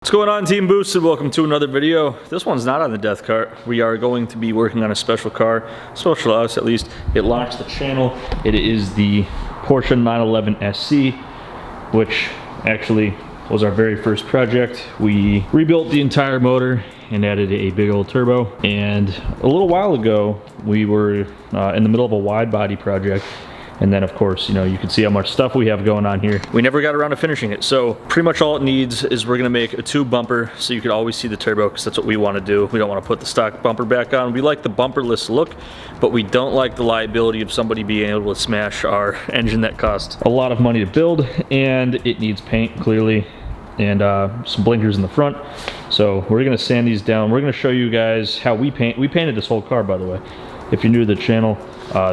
What's going on, Team Boosted? Welcome to another video. This one's not on the death cart. We are going to be working on a special car, special to us at least. It launched the channel. It is the Porsche 911 SC, which actually was our very first project. We rebuilt the entire motor and added a big old turbo. And a little while ago, we were in the middle of a wide body project. And then of course, you know, you can see how much stuff we have going on here. We never got around to finishing it. So pretty much all it needs is we're gonna make a tube bumper so you can always see the turbo, because that's what we wanna do. We don't wanna put the stock bumper back on. We like the bumperless look, but we don't like the liability of somebody being able to smash our engine that costs a lot of money to build, and it needs paint clearly, and some blinkers in the front. So we're gonna sand these down. We're gonna show you guys how we paint. We painted this whole car, by the way, if you're new to the channel.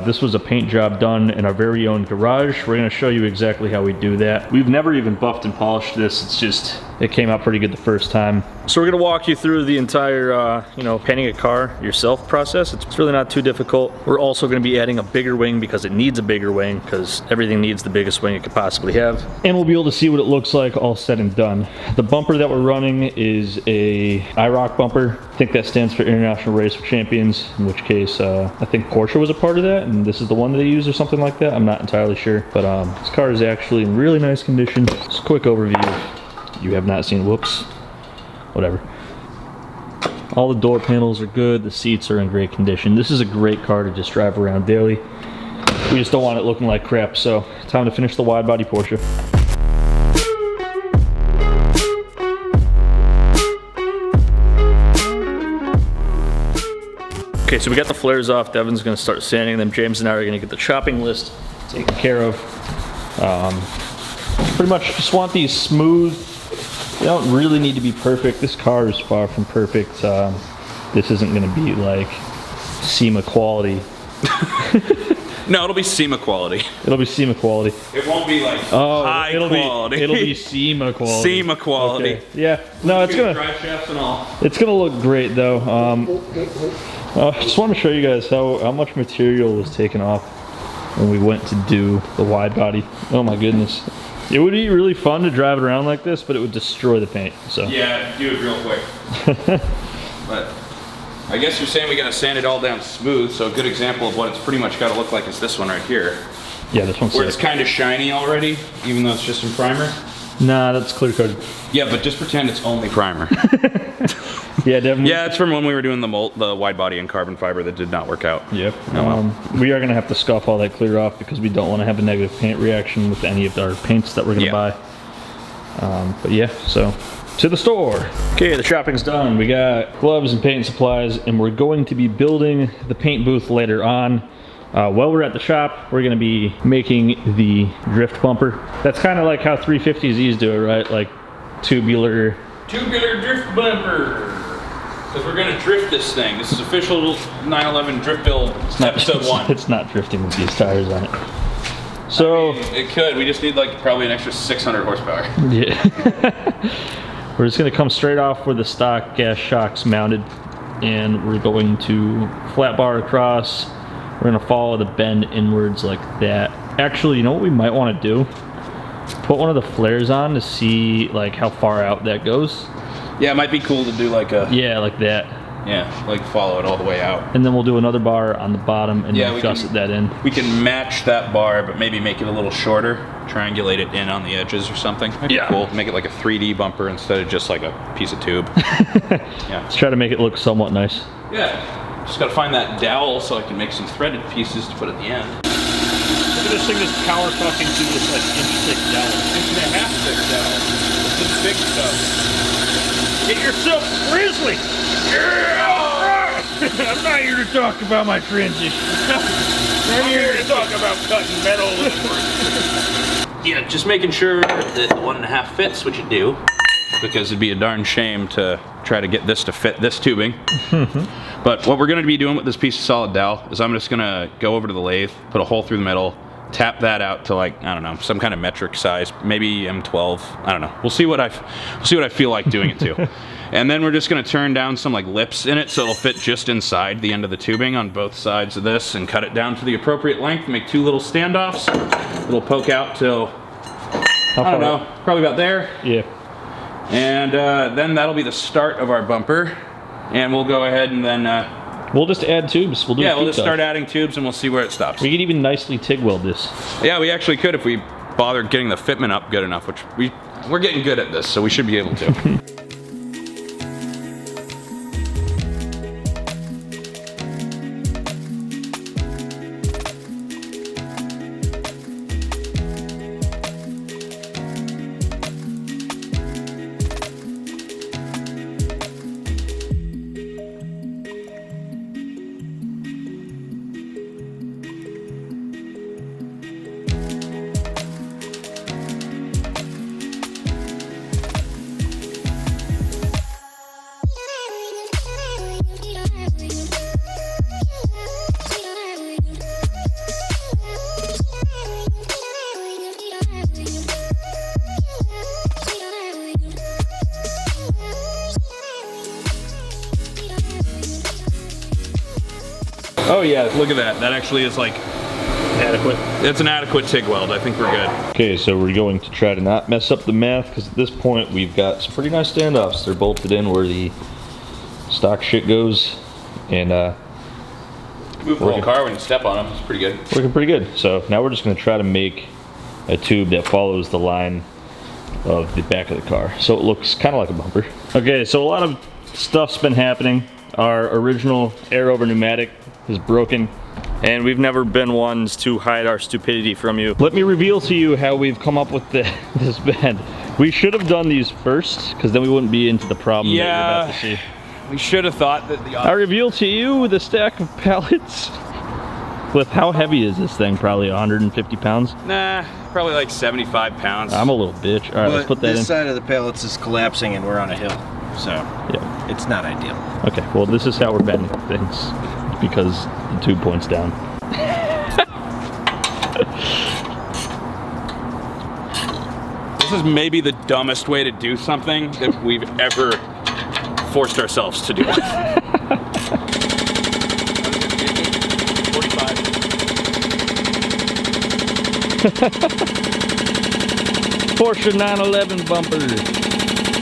This was a paint job done in our very own garage. We're gonna show you exactly how we do that. We've never even buffed and polished this. It's just, it came out pretty good the first time. So we're gonna walk you through the entire, you know, painting a car yourself process. It's really not too difficult. We're also gonna be adding a bigger wing because it needs a bigger wing, because everything needs the biggest wing it could possibly have. And we'll be able to see what it looks like all said and done. The bumper that we're running is a IROC bumper. I think that stands for International Race for Champions, in which case I think Porsche was a part of that, and this is the one that they use or something like that. I'm not entirely sure, but this car is actually in really nice condition. Just a quick overview. You have not seen, whoops, whatever. All the door panels are good. The seats are in great condition. This is a great car to just drive around daily. We just don't want it looking like crap, so time to finish the wide body Porsche. Okay, so we got the flares off. Devin's gonna start sanding them. James and I are gonna get the chopping list taken care of. Pretty much just want these smooth. They don't really need to be perfect. This car is far from perfect. This isn't gonna be like SEMA quality. No, it'll be SEMA quality. It'll be SEMA quality. It won't be like high quality. It'll be SEMA quality. SEMA quality. Okay. Yeah. No, it's gonna. Drive shafts and all. It's gonna look great though. I just want to show you guys how much material was taken off when we went to do the wide body. Oh my goodness. It would be really fun to drive it around like this, but it would destroy the paint. So yeah, do it real quick. But I guess you're saying we gotta sand it all down smooth, so a good example of what it's pretty much gotta look like is this one right here. Yeah, this one's where sick. it's kind of shiny already, even though it's just in primer. Nah, that's clear coated. Yeah, but just pretend it's only primer. Yeah, definitely. Yeah, it's from when we were doing the wide body and carbon fiber that did not work out. Yep. We are gonna have to scuff all that clear off because we don't want to have a negative paint reaction with any of our paints that we're gonna buy. But yeah, so to the store. Okay, the shopping's done. We got gloves and paint supplies, and we're going to be building the paint booth later on. While we're at the shop, we're gonna be making the drift bumper. That's kind of like how 350Zs do it, right? Like tubular drift bumper. Because we're gonna drift this thing. This is official 911 drift build episode 1. It's not drifting with these tires on it. So I mean, it could. We just need like probably an extra 600 horsepower. Yeah. We're just gonna come straight off where the stock gas shock's mounted, and we're going to flat bar across. We're gonna follow the bend inwards like that. Actually, you know what we might want to do? Put one of the flares on to see like how far out that goes. Yeah, it might be cool to do like a... Yeah, like that. Yeah, like follow it all the way out. And then we'll do another bar on the bottom and then gusset that in. We can match that bar, but maybe make it a little shorter. Triangulate it in on the edges or something. That'd be cool. Make it like a 3D bumper instead of just like a piece of tube. Yeah. Let's try to make it look somewhat nice. Yeah. Just gotta find that dowel so I can make some threaded pieces to put at the end. Look at this thing just power fucking through this like inch-thick dowel. 1.5 inch thick dowel. This is big stuff. Get yourself grizzly! Yeah! I'm not here to talk about my transition. I'm here to talk about cutting metal. Yeah, just making sure that the 1.5 fits, which it do, because it'd be a darn shame to try to get this to fit this tubing. But what we're gonna be doing with this piece of solid dowel is I'm just gonna go over to the lathe, put a hole through the middle, tap that out to like, I don't know, some kind of metric size, maybe M12, I don't know. We'll see what I feel like doing it to. And then we're just gonna turn down some like lips in it so it'll fit just inside the end of the tubing on both sides of this and cut it down to the appropriate length, make 2 little standoffs. It'll poke out till, I don't know, probably about there. Yeah. And then that'll be the start of our bumper. And we'll go ahead and then... we'll just add tubes. We'll do we'll just start adding tubes and we'll see where it stops. We could even nicely TIG weld this. Yeah, we actually could if we bothered getting the fitment up good enough, which we're getting good at this, so we should be able to. Oh yeah, look at that. That actually is like Adequate. It's an adequate TIG weld. I think we're good. Okay, so we're going to try to not mess up the math, because at this point we've got some pretty nice standoffs. They're bolted in where the stock shit goes, and move the whole car when you step on them. It's pretty good. Working pretty good. So now we're just going to try to make a tube that follows the line of the back of the car, so it looks kind of like a bumper. Okay, so a lot of stuff's been happening. Our original air over pneumatic is broken, and we've never been ones to hide our stupidity from you. Let me reveal to you how we've come up with this bed. We should have done these first, because then we wouldn't be into the problem that you're about to see. We should have thought that the... I reveal to you the stack of pallets. With how heavy is this thing? Probably 150 pounds? Nah, probably like 75 pounds. I'm a little bitch. All right, let's put that in. This side of the pallets is collapsing and we're on a hill, so yeah, it's not ideal. Okay, well this is how we're bending things, because the tube points down. This is maybe the dumbest way to do something that we've ever forced ourselves to do. 45. Porsche 911 bumper.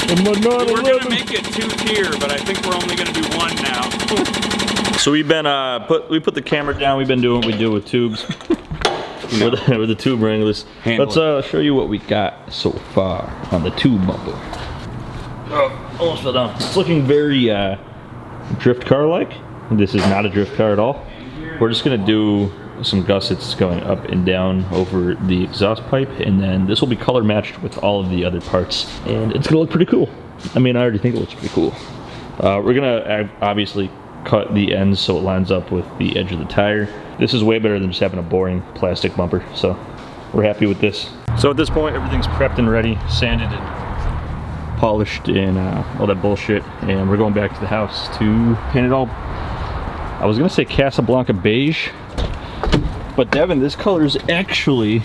We were gonna make it 2-tier, but I think we're only gonna do 1 now. So we've been we put the camera down. We've been doing what we do with tubes. with the tube wranglers. Let's show you what we got so far on the tube bumper. Oh, almost fell down. It's looking very drift car like. This is not a drift car at all. We're just gonna do some gussets going up and down over the exhaust pipe, and then this will be color matched with all of the other parts, and it's gonna look pretty cool. I mean, I already think it looks pretty cool. We're gonna obviously cut the ends so it lines up with the edge of the tire. This is way better than just having a boring plastic bumper, so we're happy with this. So at this point, everything's prepped and ready, sanded and polished and all that bullshit, and we're going back to the house to paint it all. I was gonna say Casablanca beige, but Devin, this color is actually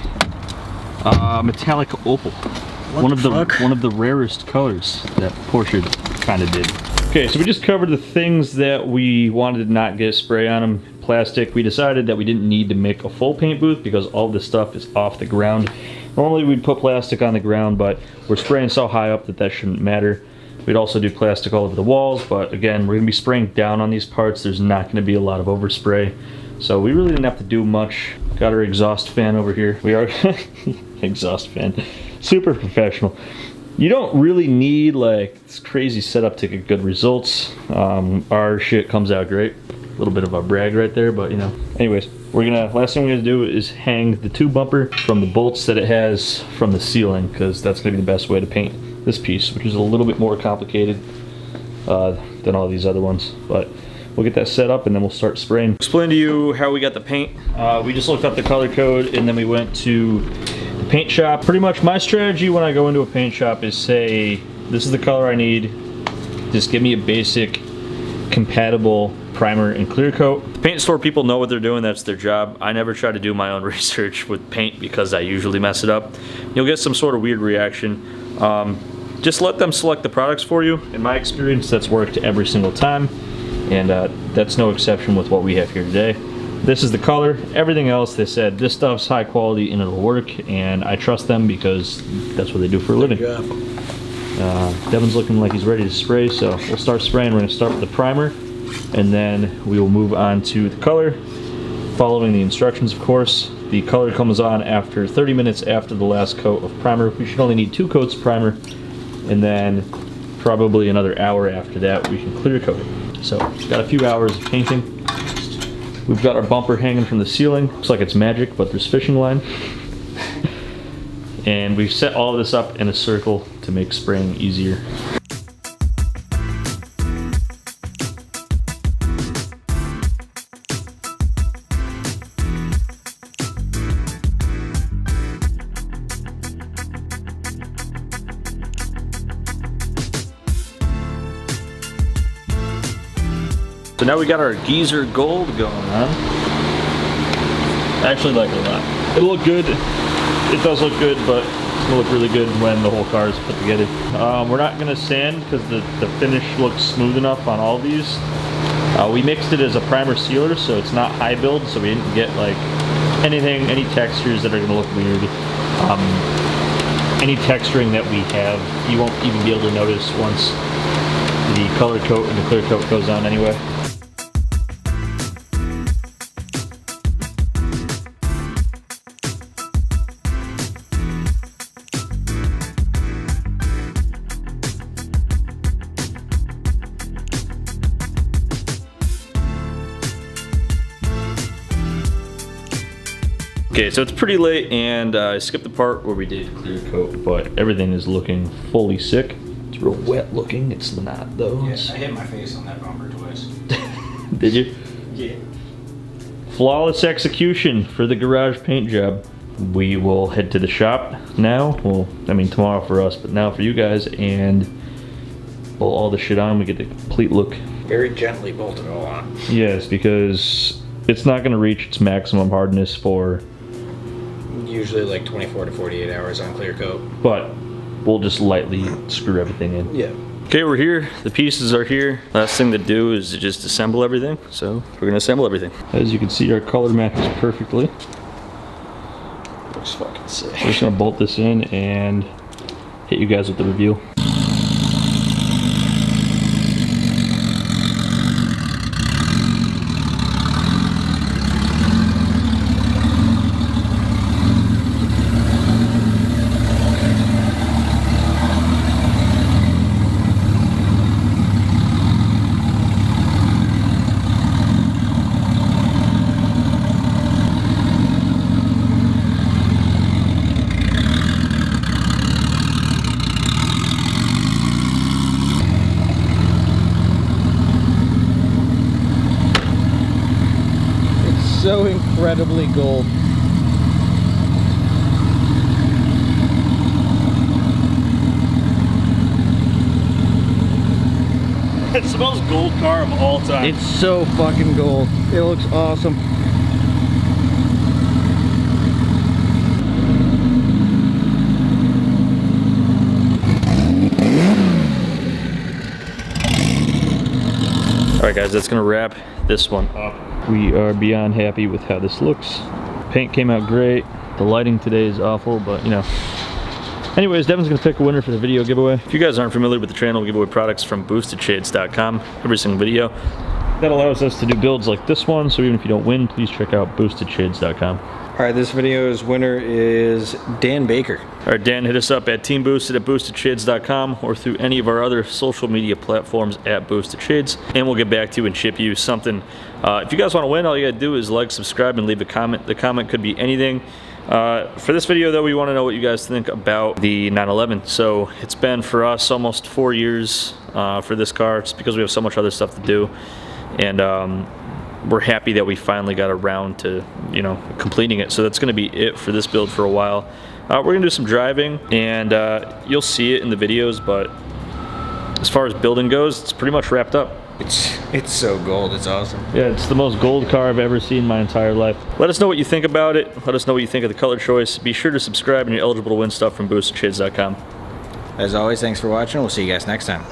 metallic opal. One of the rarest colors that Porsche kind of did. Okay, so we just covered the things that we wanted to not get spray on them. Plastic. We decided that we didn't need to make a full paint booth because all this stuff is off the ground. Normally we'd put plastic on the ground, but we're spraying so high up that that shouldn't matter. We'd also do plastic all over the walls, but again, we're gonna be spraying down on these parts. There's not gonna be a lot of overspray. So we really didn't have to do much. Got our exhaust fan over here. We are exhaust fan, super professional. You don't really need like this crazy setup to get good results. Our shit comes out great. A little bit of a brag right there, but you know. Anyways, last thing we're gonna do is hang the tube bumper from the bolts that it has from the ceiling, because that's gonna be the best way to paint this piece, which is a little bit more complicated than all these other ones. But we'll get that set up and then we'll start spraying. Explain to you how we got the paint. We just looked up the color code and then we went to the paint shop. Pretty much my strategy when I go into a paint shop is say, this is the color I need. Just give me a basic compatible primer and clear coat. The paint store people know what they're doing, that's their job. I never try to do my own research with paint because I usually mess it up. You'll get some sort of weird reaction. Just let them select the products for you. In my experience, that's worked every single time. And that's no exception with what we have here today. This is the color. Everything else, they said this stuff's high quality and it'll work, and I trust them because that's what they do for a living. Devin's looking like he's ready to spray, so we'll start spraying. We're going to start with the primer, and then we will move on to the color, following the instructions, of course. The color comes on after 30 minutes after the last coat of primer. We should only need 2 coats of primer, and then probably another hour after that we can clear coat it. So got a few hours of painting. We've got our bumper hanging from the ceiling. Looks like it's magic, but there's fishing line. And we've set all of this up in a circle to make spraying easier. So now we got our Geezer Gold going on. I actually like it a lot. It'll look good. It does look good, but it's gonna look really good when the whole car is put together. We're not gonna sand because the finish looks smooth enough on all these. We mixed it as a primer sealer, so it's not high build, so we didn't get like any textures that are gonna look weird. Any texturing that we have, you won't even be able to notice once the color coat and the clear coat goes on anyway. Okay, so it's pretty late, and I skipped the part where we did clear coat, but everything is looking fully sick. It's real wet looking. It's not though. Yeah, I hit my face on that bumper twice. Did you? Yeah. Flawless execution for the garage paint job. We will head to the shop now. Well, I mean tomorrow for us, but now for you guys, and pull all the shit on. We get the complete look. Very gently bolt it all on. Yes, because it's not going to reach its maximum hardness for Usually like 24 to 48 hours on clear coat. but we'll just lightly screw everything in. Yeah. Okay, we're here. The pieces are here. Last thing to do is to just assemble everything. So we're gonna assemble everything. As you can see, our color matches perfectly. Looks fucking sick. We're just gonna bolt this in and hit you guys with the review. So incredibly gold. It's the most gold car of all time. It's so fucking gold. It looks awesome. Alright guys, that's gonna wrap this one up. We are beyond happy with how this looks. Paint came out great. The lighting today is awful, but you know. Anyways, Devin's gonna pick a winner for the video giveaway. If you guys aren't familiar with the channel, we give away products from boostedshades.com every single video. That allows us to do builds like this one, so even if you don't win, please check out boostedshades.com. Alright, this video's winner is Dan Baker. Alright, Dan, hit us up at Teamboosted at boostedshades.com or through any of our other social media platforms at Boosted Shades, and we'll get back to you and ship you something. If you guys want to win, all you gotta do is like, subscribe, and leave a comment. The comment could be anything. For this video though, we want to know what you guys think about the 911. So it's been for us almost 4 years for this car, just because we have so much other stuff to do, and we're happy that we finally got around to, you know, completing it. So that's going to be it for this build for a while. We're going to do some driving, and you'll see it in the videos, but as far as building goes, it's pretty much wrapped up. It's so gold, it's awesome. Yeah, it's the most gold car I've ever seen in my entire life. Let us know what you think about it. Let us know what you think of the color choice. Be sure to subscribe, and you're eligible to win stuff from boostedshades.com. As always, thanks for watching. We'll see you guys next time.